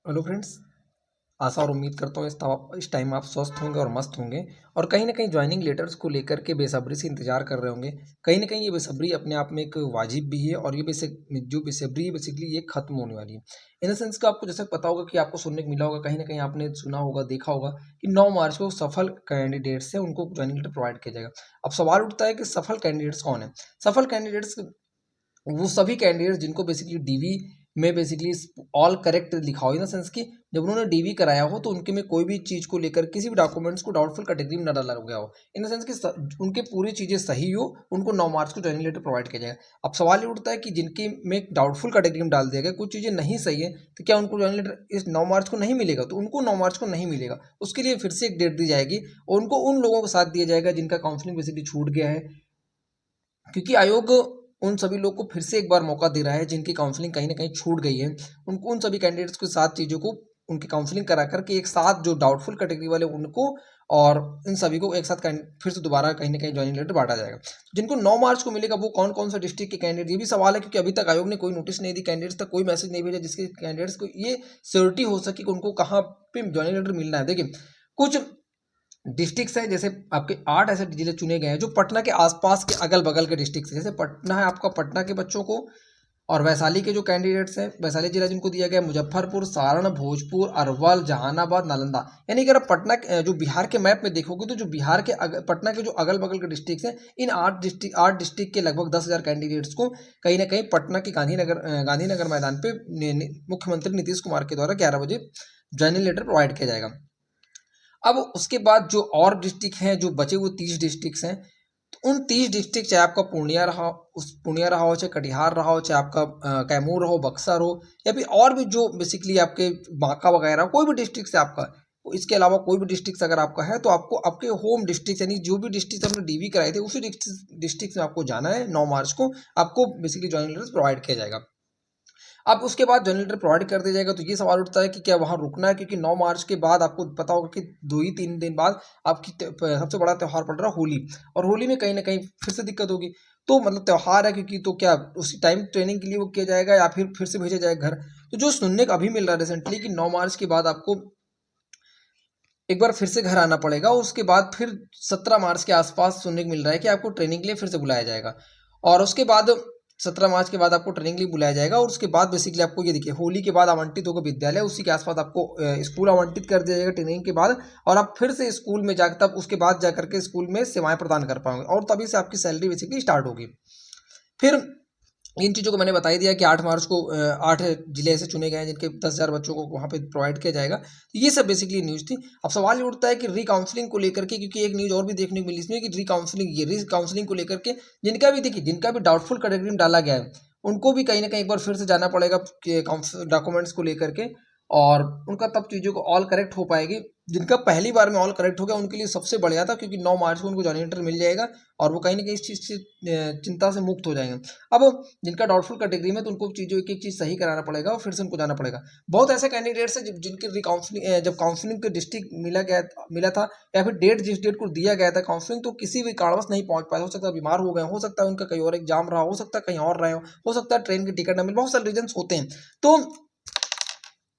Hello friends. आशा और उम्मीद करता हूँ इस टाइम आप स्वस्थ होंगे और मस्त होंगे और कहीं ना कहीं ज्वाइनिंग लेटर्स को लेकर के बेसब्री से इंतजार कर रहे होंगे। कहीं ना कहीं ये बेसब्री अपने आप में एक वाजिब भी है और ये जो बेसब्री है बेसिकली ये खत्म होने वाली है। इन द सेंस का आपको जैसे पता होगा कि आपको सुनने को मिला होगा, कहीं ना कहीं आपने सुना होगा, देखा होगा कि 9 मार्च को सफल कैंडिडेट्स है उनको ज्वाइनिंग लेटर प्रोवाइड किया जाएगा। अब सवाल उठता है कि सफल कैंडिडेट्स कौन है। सफल कैंडिडेट्स वो सभी कैंडिडेट जिनको बेसिकली डीवी में बेसिकली ऑल करेक्ट लिखा हो, इन द सेंस कि जब उन्होंने डीवी कराया हो तो उनके में कोई भी चीज़ को लेकर किसी भी डॉक्यूमेंट्स को डाउटफुल कैटेगरी में न डाला गया हो, इन द सेंस कि उनके पूरी चीज़ें सही हो, उनको 9 मार्च को ज्वाइनिंग लेटर प्रोवाइड किया जाएगा। अब सवाल ये उठता है कि जिनके में डाउटफुल कैटेगरी में डाल दिया गया, कुछ चीज़ें नहीं सही है, तो क्या उनको ज्वाइनिंग लेटर इस 9 मार्च को नहीं मिलेगा? तो उनको 9 मार्च को नहीं मिलेगा, उसके लिए फिर से एक डेट दी जाएगी और उनको उन लोगों को साथ दिया जाएगा जिनका काउंसलिंग बेसिकली छूट गया है, क्योंकि आयोग उन सभी लोग को फिर से एक बार मौका दे रहा है जिनकी काउंसलिंग कहीं ना कहीं छूट गई है। उनको उन सभी कैंडिडेट्स के साथ चीज़ों को उनकी काउंसलिंग करा करके एक साथ जो डाउटफुल कैटेगरी वाले उनको और इन सभी को एक साथ फिर से दोबारा कहीं ना कहीं ज्वाइनिंग लेटर बांटा जाएगा। जिनको 9 मार्च को मिलेगा वो कौन कौन सा डिस्ट्रिक्ट के कैंडिडेट, ये भी सवाल है, क्योंकि अभी तक आयोग ने कोई नोटिस नहीं दी, कैंडिडेट्स तक कोई मैसेज नहीं भेजा जिसके कैंडिडेट्स को ये श्योरिटी हो सके कि उनको कहाँ पे ज्वाइनिंग लेटर मिलना है। देखिए, कुछ डिस्ट्रिक्ट्स हैं, जैसे आपके 8 ऐसे जिले चुने गए हैं जो पटना के आसपास के अगल बगल के डिस्ट्रिक्ट्स हैं। जैसे पटना है आपका, पटना के बच्चों को, और वैशाली के जो कैंडिडेट्स हैं, वैशाली जिला जिनको दिया गया है, मुजफ्फरपुर, सारण, भोजपुर, अरवल, जहानाबाद, नालंदा। यानी अगर आप पटना जो बिहार के मैप में देखोगे तो जो बिहार के पटना के जो अगल बगल के डिस्ट्रिक्ट्स हैं, इन 8 डिस्ट्रिक्ट के लगभग 10,000 कैंडिडेट्स को कहीं ना कहीं पटना के गांधीनगर मैदान पे मुख्यमंत्री नीतीश कुमार के द्वारा 11 बजे ज्वाइनिंग लेटर प्रोवाइड किया जाएगा। अब उसके बाद जो और डिस्ट्रिक्ट हैं, जो बचे हुए 30 डिस्ट्रिक्ट्स हैं, तो उन 30 डिस्ट्रिक्ट, चाहे आपका पूर्णिया रहा हो, चाहे कटिहार रहा हो, चाहे आपका कैमूर रहो, बक्सर हो, या फिर और भी जो बेसिकली आपके बांका वगैरह कोई भी डिस्ट्रिक्ट है आपका, इसके अलावा कोई भी डिस्ट्रिक्ट अगर आपका है तो आपको आपके होम डिस्ट्रिक्ट यानी जो भी डिस्ट्रिक्ट हमने डीवी कराए थे उसी डिस्ट्रिक्ट में आपको जाना है। 9 मार्च को आपको बेसिकली ज्वाइनिंग लेटर प्रोवाइड किया जाएगा। अब उसके बाद जनरेटर प्रोवाइड कर दिया जाएगा, तो ये सवाल उठता है कि क्या वहाँ रुकना है, क्योंकि 9 मार्च के बाद आपको पता होगा कि 2 ही 3 दिन बाद आपकी सबसे बड़ा त्यौहार पड़ रहा है होली, और होली में कहीं ना कहीं फिर से दिक्कत होगी। तो मतलब त्यौहार है, क्योंकि तो क्या उसी टाइम ट्रेनिंग के लिए वो किया जाएगा या फिर से भेजा जाएगा घर। तो जो सुनने का अभी मिल रहा है रिसेंटली कि 9 मार्च के बाद आपको एक बार फिर से घर आना पड़ेगा, उसके बाद फिर 17 मार्च के आसपास सुनने को मिल रहा है कि आपको ट्रेनिंग के लिए फिर से बुलाया जाएगा, और उसके बाद 17 मार्च के बाद आपको ट्रेनिंग के लिए बुलाया जाएगा, और उसके बाद बेसिकली आपको ये देखिए होली के बाद आवंटित होगा विद्यालय, उसी के आसपास आपको स्कूल आवंटित कर दिया जाएगा ट्रेनिंग के बाद, और आप फिर से स्कूल में जाकर तब उसके बाद जाकर के स्कूल में सेवाएं प्रदान कर पाओगे, और तभी से आपकी सैलरी बेसिकली स्टार्ट होगी। फिर इन चीज़ों को मैंने बता ही दिया कि 8 मार्च को 8 जिले ऐसे चुने गए हैं जिनके 10,000 बच्चों को वहाँ पे प्रोवाइड किया जाएगा। तो ये सब बेसिकली न्यूज़ थी। अब सवाल ये उठता है कि री-काउंसलिंग को लेकर के, क्योंकि एक न्यूज़ और भी देखने को मिली इसमें कि री-काउंसलिंग को लेकर के जिनका भी डाउटफुल कैटेगरी में डाला गया है, उनको भी कहीं न कहीं एक बार फिर से जाना पड़ेगा डॉक्यूमेंट्स को लेकर के, और उनका तब चीज़ों को ऑल करेक्ट हो पाएगी। जिनका पहली बार में ऑल करेक्ट हो गया उनके लिए सबसे बढ़िया था, क्योंकि 9 मार्च को उनको जॉइनिंग लेटर मिल जाएगा और वो कहीं न कहीं इस चीज़ से चिंता से मुक्त हो जाएँगे। अब जिनका डाउटफुल कैटेगरी में, तो उनको चीज़ों एक-एक चीज़ सही कराना पड़ेगा और फिर से उनको जाना पड़ेगा। बहुत ऐसे कैंडिडेट्स हैं जिनकी जब काउंसलिंग का डिस्ट्रिक्ट मिला था, या फिर जिस डेट को दिया गया था काउंसलिंग, तो किसी भी कारणवश नहीं पहुँच पाए। हो सकता है बीमार हो गए, हो सकता है उनका कहीं और एग्ज़ाम रहा, हो सकता है कहीं और रहे हो सकता है ट्रेन की टिकट ना मिले, बहुत सारे रीज़न्स होते हैं। तो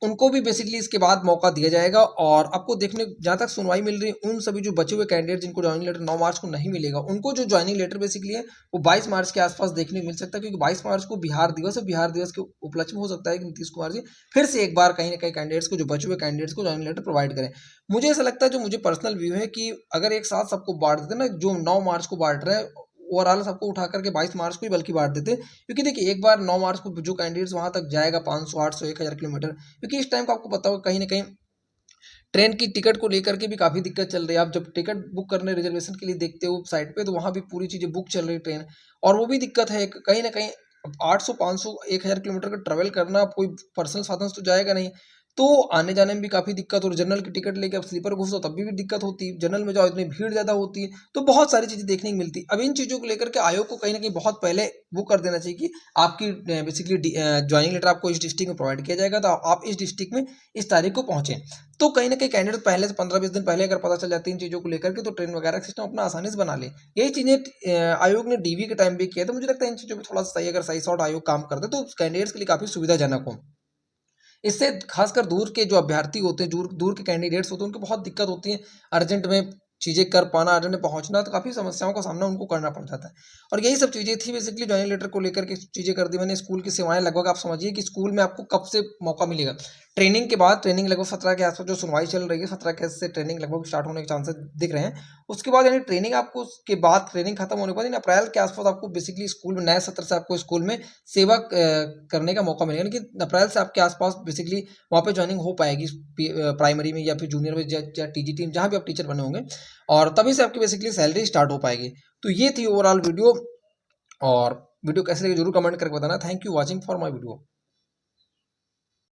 उनको भी बेसिकली इसके बाद मौका दिया जाएगा, और आपको देखने जहाँ तक सुनवाई मिल रही है, उन सभी जो बचे हुए कैंडिडेट जिनको ज्वाइनिंग लेटर 9 मार्च को नहीं मिलेगा, उनको जो ज्वाइनिंग लेटर बेसिकली है वो 22 मार्च के आसपास देखने को मिल सकता है, क्योंकि 22 मार्च को बिहार दिवस है। बिहार दिवस के उपलक्ष्य में हो सकता है कि नीतीश कुमार जी फिर से एक बार कहीं ना कहीं कैंडिडेट्स को, जो बचे हुए कैंडिडेट्स को ज्वाइनिंग लेटर प्रोवाइड करें। मुझे ऐसा लगता है, जो मुझे पर्सनल व्यू है, कि अगर एक साथ सबको बांट देते ना, जो 9 मार्च को बांट रहे हैं, ओवरऑल सबको उठा करके 22 मार्च को ही बल्कि बांट देते, क्योंकि देखिए एक बार 9 मार्च को जो कैंडिडेट्स वहां तक जाएगा 500, 800, 1,000 किलोमीटर, क्योंकि इस टाइम को आपको पता होगा कहीं ना कहीं ट्रेन की टिकट को लेकर के भी काफ़ी दिक्कत चल रही है। आप जब टिकट बुक करने रिजर्वेशन के लिए देखते हो साइट पे, तो वहाँ भी पूरी चीज़ें बुक चल रही है ट्रेन, और वो भी दिक्कत है कहीं ना कहीं। 800, 500, 1,000 किलोमीटर का ट्रेवल करना, आप कोई पर्सनल साधन से तो जाएगा नहीं, तो आने जाने में भी काफ़ी दिक्कत। और जनरल की टिकट लेके आप स्लीपर घुसो तब भी दिक्कत होती है, जनरल में जाओ इतनी भीड़ ज़्यादा होती है, तो बहुत सारी चीज़ें देखने को मिलती है। अब इन चीज़ों को लेकर के आयोग को कहीं ना कहीं बहुत पहले वो कर देना चाहिए कि आपकी बेसिकली ज्वाइनिंग लेटर आपको इस डिस्ट्रिक्ट में प्रोवाइड किया जाएगा, तो आप इस डिस्ट्रिक्ट में इस तारीख को पहुंचे। तो कहीं ना कहीं कैंडिडेट पहले से 15-20 दिन पहले अगर पता चल जाती है इन चीज़ों को लेकर के, तो ट्रेन वगैरह का सिस्टम अपना आसानी से बना ले। यही चीज़ें आयोग ने डीवी के टाइम भी किया, तो मुझे लगता है इन चीज़ों पर थोड़ा सा सही, अगर सही शॉट आयोग काम करते तो कैंडिडेट्स के लिए काफ़ी सुविधाजनक हो। इससे खासकर दूर के जो अभ्यर्थी होते हैं, दूर दूर के कैंडिडेट्स होते हैं, उनको बहुत दिक्कत होती है अर्जेंट में चीज़ें कर पाना, अर्जेंट में पहुँचना, तो काफ़ी समस्याओं का सामना उनको करना पड़ जाता है। और यही सब चीज़ें थी बेसिकली जॉइनिंग लेटर को लेकर के चीज़ें कर दी मैंने। स्कूल की सेवाएँ लगभग आप समझिए कि स्कूल में आपको कब से मौका मिलेगा। ट्रेनिंग के बाद, ट्रेनिंग लगभग 17 के आस-पास जो सुनवाई चल रही है, 17 के से ट्रेनिंग लगभग स्टार्ट होने के चांसेस दिख रहे हैं। उसके बाद यानी ट्रेनिंग आपको, उसके बाद ट्रेनिंग खत्म होने के बाद यानी अप्रैल के आस-पास आपको बेसिकली स्कूल में नए सत्र से आपको स्कूल में सेवा करने का मौका मिलेगा। यानी कि अप्रैल से आपके आस-पास बेसिकली वहाँ पे जॉइनिंग हो पाएगी प्राइमरी में या फिर जूनियर में या टीजीटी में, जहाँ भी आप टीचर बने होंगे, और तभी से आपकी बेसिकली सैलरी स्टार्ट हो पाएगी। तो ये थी ओवरऑल वीडियो, और वीडियो कैसे लगी जरूर कमेंट करके बताना। Thank you watching for my video.